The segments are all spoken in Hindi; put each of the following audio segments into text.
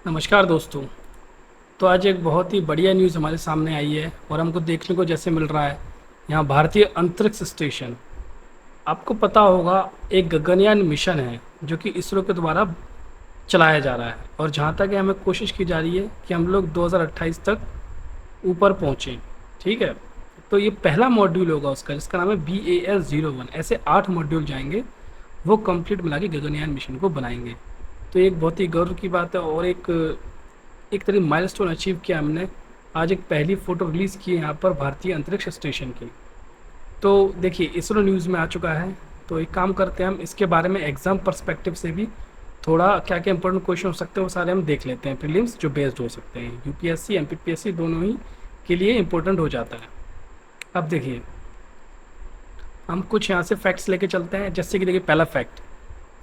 नमस्कार दोस्तों। तो आज एक बहुत ही बढ़िया न्यूज़ हमारे सामने आई है और हमको देखने को जैसे मिल रहा है यहाँ भारतीय अंतरिक्ष स्टेशन। आपको पता होगा एक गगनयान मिशन है जो कि इसरो के द्वारा चलाया जा रहा है और जहाँ तक है हमें कोशिश की जा रही है कि हम लोग 2028 तक ऊपर पहुँचें। ठीक है। तो ये पहला मॉड्यूल होगा उसका जिसका नाम है BAS-01। ऐसे 8 मॉड्यूल जाएंगे, वो कंप्लीट मिला के गगनयान मिशन को बनाएंगे। तो एक बहुत ही गर्व की बात है और एक एक तरह माइलस्टोन अचीव किया हमने। आज एक पहली फ़ोटो रिलीज़ की है यहाँ पर भारतीय अंतरिक्ष स्टेशन की। तो देखिए इसरो न्यूज़ में आ चुका है। तो एक काम करते हैं, हम इसके बारे में एग्ज़ाम पर्सपेक्टिव से भी थोड़ा क्या क्या इंपॉर्टेंट क्वेश्चन हो सकते हैं वो सारे हम देख लेते हैं। प्रीलिम्स जो बेस्ड हो सकते हैं, यूपीएससी एमपीपीएससी दोनों ही के लिए इम्पोर्टेंट हो जाता है। अब देखिए हम कुछ यहाँ से फैक्ट्स लेके चलते हैं। जैसे कि देखिए पहला फैक्ट,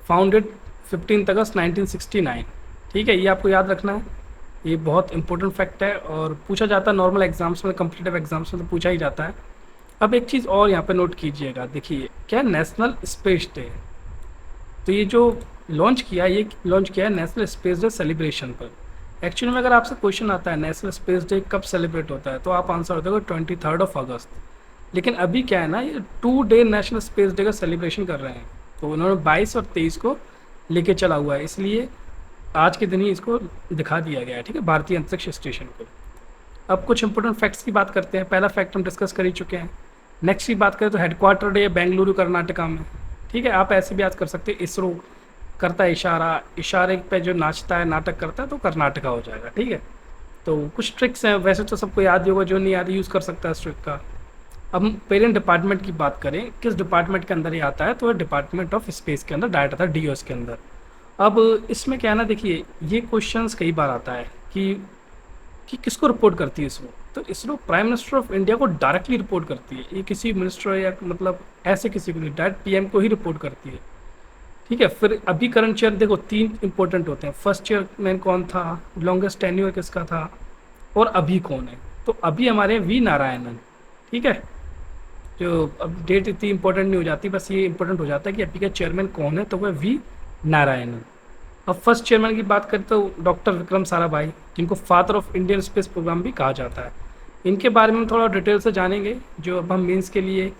फाउंडेड 15 अगस्त 1969। ठीक है, ये आपको याद रखना है। ये बहुत इंपॉर्टेंट फैक्ट है और पूछा जाता है नॉर्मल एग्जाम्स में, कम्पिटिटिव एग्जाम्स में तो पूछा ही जाता है। अब एक चीज़ और यहाँ पे नोट कीजिएगा, देखिए क्या नेशनल स्पेस डे। तो ये जो लॉन्च किया, ये लॉन्च किया है नेशनल स्पेस डे सेलिब्रेशन पर। एक्चुअली में अगर आपसे क्वेश्चन आता है नेशनल स्पेस डे कब सेलिब्रेट होता है तो आप आंसर होता है 23 अगस्त। लेकिन अभी क्या है ना, ये 2 डे नेशनल स्पेस डे का सेलिब्रेशन कर रहे हैं। तो उन्होंने 22 और 23 को लेके चला हुआ है, इसलिए आज के दिन ही इसको दिखा दिया गया है। ठीक है, भारतीय अंतरिक्ष स्टेशन को। अब कुछ इंपॉर्टेंट फैक्ट्स की बात करते हैं। पहला फैक्ट हम डिस्कस कर ही चुके हैं। नेक्स्ट की बात करें तो हेडक्वार्टर है बेंगलुरु कर्नाटका में। ठीक है, आप ऐसे भी याद कर सकते हैं, इसरो करता है इशारा, इशारे पे जो नाचता है नाटक करता है तो कर्नाटका हो जाएगा। ठीक है, तो कुछ ट्रिक्स हैं, वैसे तो सबको याद ही होगा, जो नहीं याद यूज़ कर सकता है इस ट्रिक का। अब हम पेरेंट डिपार्टमेंट की बात करें, किस डिपार्टमेंट के अंदर ये आता है तो डिपार्टमेंट ऑफ स्पेस के अंदर डायरेक्ट आता है, डीओएस के अंदर। अब इसमें क्या है ना, देखिए ये क्वेश्चंस कई बार आता है कि किसको रिपोर्ट करती है इसरो। तो ISRO prime minister of India को डायरेक्टली रिपोर्ट करती है। ये किसी मिनिस्टर या मतलब ऐसे किसी को नहीं, डायरेक्ट पीएम को ही रिपोर्ट करती है। ठीक है, फिर अभी करंट चेयर देखो 3 इंपॉर्टेंट होते हैं। फर्स्ट चेयरमैन कौन था, लॉन्गेस्ट टेन्योर किसका था, और अभी कौन है। तो अभी हमारे वी नारायणन। ठीक है, जो अब डेट इतनी इंपॉर्टेंट नहीं हो जाती, बस ये इंपॉर्टेंट हो जाता है कि अभी का चेयरमैन कौन है, तो वह वी नारायणन। अब फर्स्ट चेयरमैन की बात करें तो डॉक्टर विक्रम साराभाई, जिनको father of Indian space program भी कहा जाता है। इनके बारे में थोड़ा डिटेल से जानेंगे, जो अब हम मेंस के लिए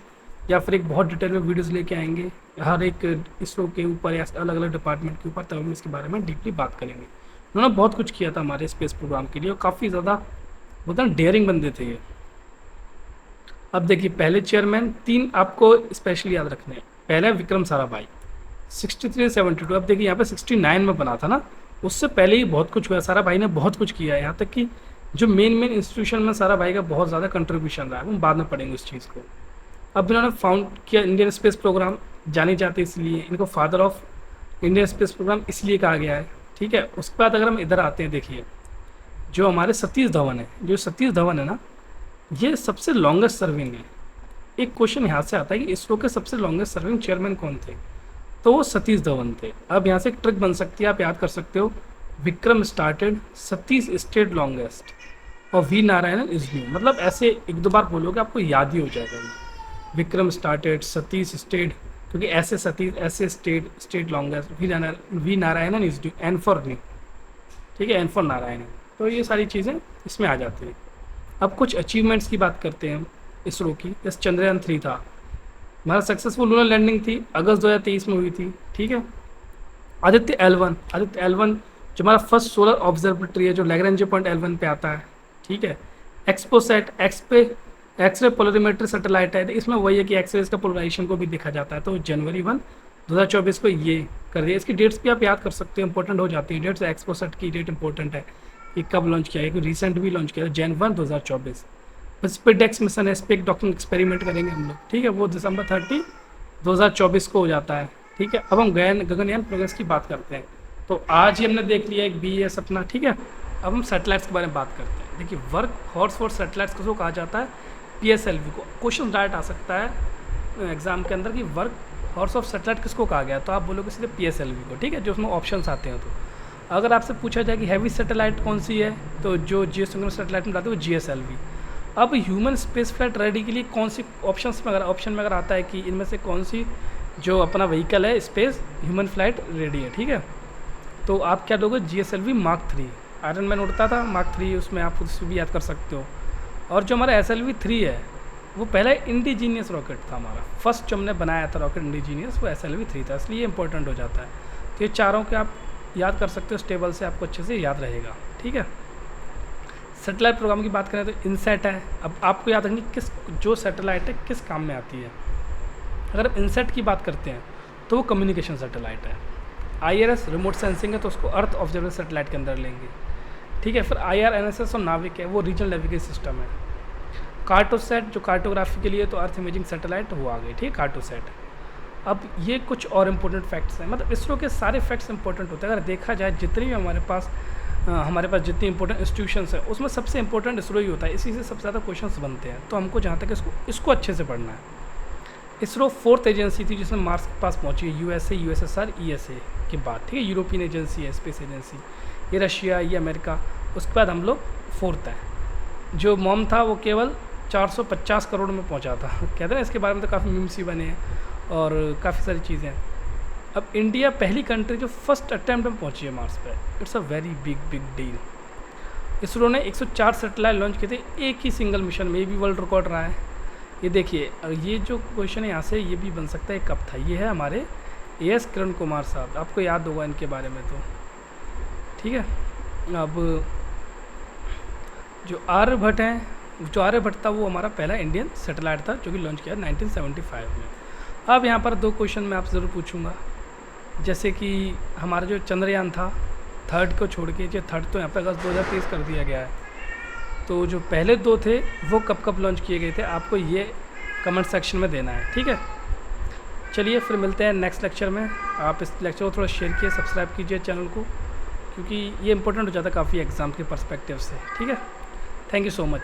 या फिर एक बहुत डिटेल में वीडियोस लेके आएंगे हर एक इसरो के ऊपर या अलग अलग डिपार्टमेंट के ऊपर, तब हम इसके बारे में डीपली बात करेंगे। उन्होंने बहुत कुछ किया था हमारे स्पेस प्रोग्राम के लिए और काफ़ी ज़्यादा बोलते हैं डेयरिंग बंदे थे ये। अब देखिए पहले चेयरमैन 3 आपको स्पेशली याद रखने हैं। पहले विक्रम साराभाई 63-72। अब देखिए यहाँ पे 69 में बना था ना, उससे पहले ही बहुत कुछ हुआ। साराभाई ने बहुत कुछ किया है, यहाँ तक कि जो मेन इंस्टीट्यूशन में साराभाई का बहुत ज़्यादा कंट्रीब्यूशन रहा है, हम बाद में पढ़ेंगे उस चीज़ को। अब इन्होंने फाउंड किया इंडियन स्पेस प्रोग्राम, जाने जाते इसलिए इनको father of Indian space program इसलिए कहा गया है। ठीक है, उसके बाद अगर हम इधर आते हैं, देखिए जो हमारे सतीश धवन है, जो सतीश धवन है ना, ये सबसे लॉन्गेस्ट सर्विंग है। एक क्वेश्चन यहाँ से आता है कि इसरो के सबसे लॉन्गेस्ट सर्विंग चेयरमैन कौन थे, तो वो सतीश धवन थे। अब यहाँ से एक ट्रिक बन सकती है, आप याद कर सकते हो, Vikram started, Satish stayed longest और वी नारायणन इज न्यू। मतलब ऐसे 1-2 बार बोलोगे आपको याद ही हो जाएगा ये। विक्रम स्टार्टेड, सतीश स्टेड, क्योंकि ऐसे सतीश ऐसे stayed longest, V Narayanan is new, N for new. ठीक है, एन फॉर नारायणन। तो ये सारी चीज़ें इसमें आ जाती हैं। अब कुछ अचीवमेंट्स की बात करते हैं हम इसरो की। जैसे चंद्रयान 3 था, हमारा सक्सेसफुल लूनर लैंडिंग थी, अगस्त 2023 में हुई थी। ठीक है, आदित्य L1 जो हमारा फर्स्ट सोलर ऑब्जर्वेटरी है, जो लैग्रेंज पॉइंट L1 पे आता है। ठीक है, एक्सपोसेट एक्सरे पोलरीमेट्री सैटेलाइट है, इसमें वही है कि एक्सरेज का पोलराइजेशन को भी देखा जाता है। तो जनवरी 1 2024 को ये कर दिया। इसकी डेट्स भी आप याद कर सकते हो, इंपॉर्टेंट हो जाती है डेट्स। एक्सपोसेट की डेट इंपॉर्टेंट है कि कब लॉन्च किया है, रिसेंट भी लॉन्च किया है, Jan 1 2024। स्पेडेक्स मिशन है, स्पेक डॉकिंग एक्सपेरिमेंट करेंगे हम लोग। ठीक है, वो December 30 2024 को हो जाता है। ठीक है, अब हम गगनयान प्रोग्रेस की बात करते हैं। तो आज ही हमने देख लिया एक BAS अपना। ठीक है, अब हम सैटेलाइट्स के बारे में बात करते हैं। देखिए वर्क हॉर्स फॉर सैटेलाइट्स को कहा जाता है, PSLV को। क्वेश्चन डायरेक्ट आ सकता है एग्जाम के अंदर कि वर्क हॉर्स ऑफ सैटेलाइट किसको कहा गया, तो आप बोलोगे सीधे PSLV को। ठीक है, जो उसमें ऑप्शंस आते हैं। तो अगर आपसे पूछा जाए कि हैवी सैटेलाइट कौन सी है, तो जो जियोसिंक्रोनस सैटेलाइट में आती है वो GSLV। अब ह्यूमन स्पेस फ्लाइट रेडी के लिए कौन सी ऑप्शन में अगर आता है कि इनमें से कौन सी जो अपना व्हीकल है स्पेस ह्यूमन फ्लाइट रेडी है। ठीक है, तो आप क्या दोगे, GSLV Mark 3। आयरन मैन उड़ता था मार्क 3, उसमें आप उसको भी याद कर सकते हो। और जो हमारा SLV-3 है वो पहले इंडिजीनियस रॉकेट था हमारा, फर्स्ट जो हमने बनाया था रॉकेट इंडिजीनियस वो SLV-3 था, इसलिए इंपॉर्टेंट हो जाता है। तो ये चारों के आप याद कर सकते हो, स्टेबल से आपको अच्छे से याद रहेगा, ठीक है। सैटेलाइट प्रोग्राम की बात करें तो इनसैट है। अब आपको याद रखनी किस जो सैटेलाइट है किस काम में आती है। अगर हम इनसैट की बात करते हैं तो वो कम्युनिकेशन सैटेलाइट है। IRS रिमोट सेंसिंग है तो उसको अर्थ ऑब्जर्वेशन सैटेलाइट के अंदर लेंगे, ठीक है। फिर IRNSS और नाविक है, वो रीजनल नेविगेशन सिस्टम है। कार्टोसैट जो कार्टोग्राफी के लिए, तो अर्थ इमेजिंग सैटेलाइट वो आ गई, ठीक है, कार्टोसैट। अब ये कुछ और इम्पोर्टेंट फैक्ट्स हैं, मतलब इसरो के सारे फैक्ट्स इंपॉर्टेंट होते हैं। अगर देखा जाए जितनी भी हमारे पास जितनी इंपॉर्टेंट इंस्टीट्यूशंस हैं उसमें सबसे इंपॉर्टेंट इसरो ही होता है, इसी से सबसे ज़्यादा क्वेश्चंस बनते हैं। तो हमको जहाँ तक इसको अच्छे से पढ़ना है। इसरो 4th एजेंसी थी जिसने मार्स के पास पहुंची है, USA, USSR, ESA के बाद, ठीक है। यूरोपियन एजेंसी है, स्पेस एजेंसी, ये रशिया, ये अमेरिका। उसके बाद हम लोग 4th है। जो मॉम था वो केवल 450 करोड़ में पहुंचा था, कहते हैं ना। इसके बारे में तो काफ़ी मीम्स ही बने हैं और काफ़ी सारी चीज़ें हैं। अब इंडिया पहली कंट्री जो फर्स्ट अटैम्प्ट में पहुंची है मार्स पे, it's a very big deal. ISRO ने 104 सैटेलाइट लॉन्च किए थे एक ही सिंगल मिशन में, ये भी वर्ल्ड रिकॉर्ड रहा है। ये देखिए, ये जो क्वेश्चन है यहाँ से ये भी बन सकता है कब था। ये है हमारे AS किरण कुमार साहब, आपको याद होगा इनके बारे में तो, ठीक है। अब जो आर्यभट्ट हैं, जो आर्यभट्ट था वो हमारा पहला इंडियन सैटेलाइट था जो कि लॉन्च किया 1975 में। अब यहाँ पर 2 क्वेश्चन मैं आपसे ज़रूर पूछूंगा, जैसे कि हमारा जो चंद्रयान था 3rd को छोड़ के, जो 3rd तो यहाँ पे अगस्त 2023 कर दिया गया है, तो जो पहले 2 थे वो कब क्यों लॉन्च किए गए थे, आपको ये कमेंट सेक्शन में देना है, ठीक है। चलिए फिर मिलते हैं नेक्स्ट लेक्चर में। आप इस लेक्चर को थोड़ा शेयर कीजिए, सब्सक्राइब कीजिए चैनल को, क्योंकि ये इंपॉर्टेंट हो जाता है काफ़ी एग्ज़ाम के पर्सपेक्टिव से, ठीक है। Thank you so much.